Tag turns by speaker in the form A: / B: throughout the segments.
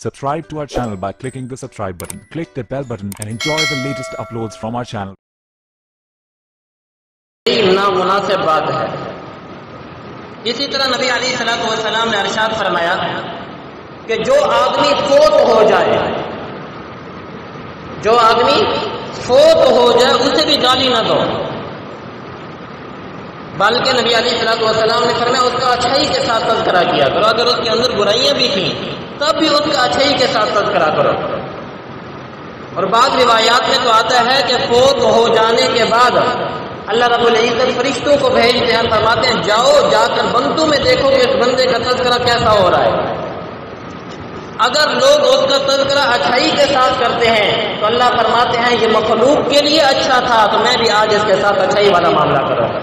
A: Subscribe to our channel by clicking the subscribe button. Click the bell button and enjoy the latest uploads from our channel.
B: नामुनासिब बात है। इसी तरह नबी अलैहिस्सलाम ने इरशाद फरमाया कि जो आदमी फोत हो जाए, उसे भी गाली ना दो, बल्कि नबी अलैहिस्सलाम ने फरमाया उसका अच्छाई के साथ तज़किरा किया करो। अगर उसके अंदर बुराइयां भी थीं तब भी उसका अच्छाई के साथ तज़किरा करो। और बाद रिवायात में तो आता है कि फोत हो जाने के बाद अल्लाह रब्बुल इज्जत फरिश्तों को भेजते हैं, फरमाते हैं जाओ जाकर बंदों में देखो कि इस बंदे का तज़किरा कैसा हो रहा है। अगर लोग उसका तज़किरा अच्छाई के साथ करते हैं तो अल्लाह फरमाते हैं ये मखलूक के लिए अच्छा था, तो मैं भी आज इसके साथ अच्छाई वाला मामला करूँगा।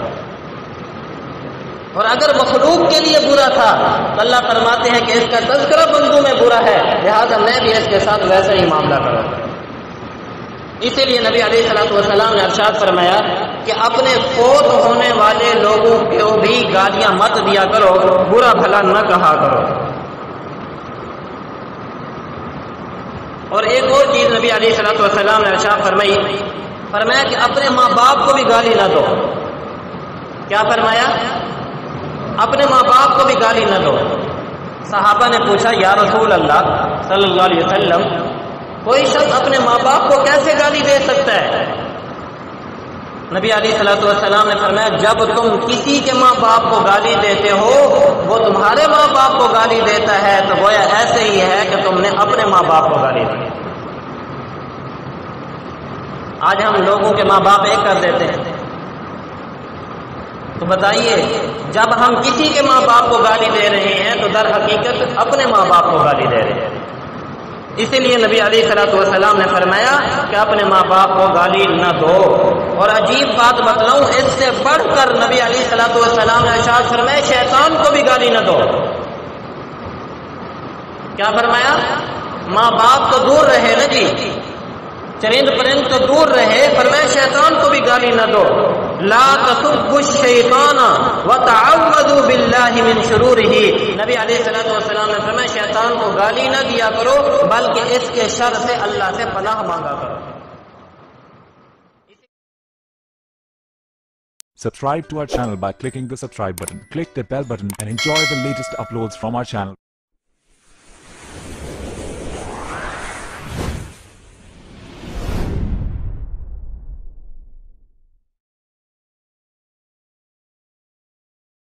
B: और अगर मखलूक के लिए बुरा था तो अल्लाह फरमाते हैं कि इसका तज़किरा बंदों में बुरा है, लिहाजा मैं भी इसके साथ वैसा ही मामला करूँगा। इसीलिए नबी अलैहिस्सलाम ने इरशाद फरमाया कि अपने फोत होने वाले लोगों को भी गालियां मत दिया करो, बुरा भला न कहा करो। और एक और चीज नबी अलैहिस्सलाम ने इरशाद फरमाया कि अपने माँ बाप को भी गाली ना दो। क्या फरमाया? अपने माँ बाप को भी गाली न दो। सहाबा ने पूछा या रसूल अल्लाह सल्लल्लाहु अलैहि वसल्लम, कोई शख्स अपने माँ बाप को कैसे गाली दे सकता है? नबी अलैहिस्सलाम ने फरमाया जब तुम किसी के माँ बाप को गाली देते हो, वो तुम्हारे माँ बाप को गाली देता है, तो गोया ऐसे ही है कि तुमने अपने माँ बाप को गाली दी। आज हम लोगों के माँ बाप एक कर देते हैं, तो बताइए जब हम किसी के माँ बाप को गाली दे रहे हैं तो दर हकीकत अपने माँ बाप को गाली दे रहे हैं। इसीलिए नबी अलैहिस्सलाम ने फरमाया कि अपने माँ बाप को गाली न दो। और अजीब बात बतलाऊं, इससे बढ़कर नबी अलैहिस्सलाम ने इरशाद फरमाया शैतान को भी गाली न दो। क्या फरमाया? माँ बाप तो दूर रहे ना जी, चरिंद परिंद तो दूर रहे, फरमाया शैतान को भी गाली न दो। ला तसुब्बु शैतान व तअव्वदु बिल्लाहि मिन शुरूरिही। नबी अलैहिस्सलाम ने फरमाया शैतान को गाली न दिया करो, बल्कि इसके शर से अल्लाह से पनाह मांगा करो।
A: Subscribe to our channel by clicking the subscribe button. Click the bell button and enjoy the latest uploads from our channel.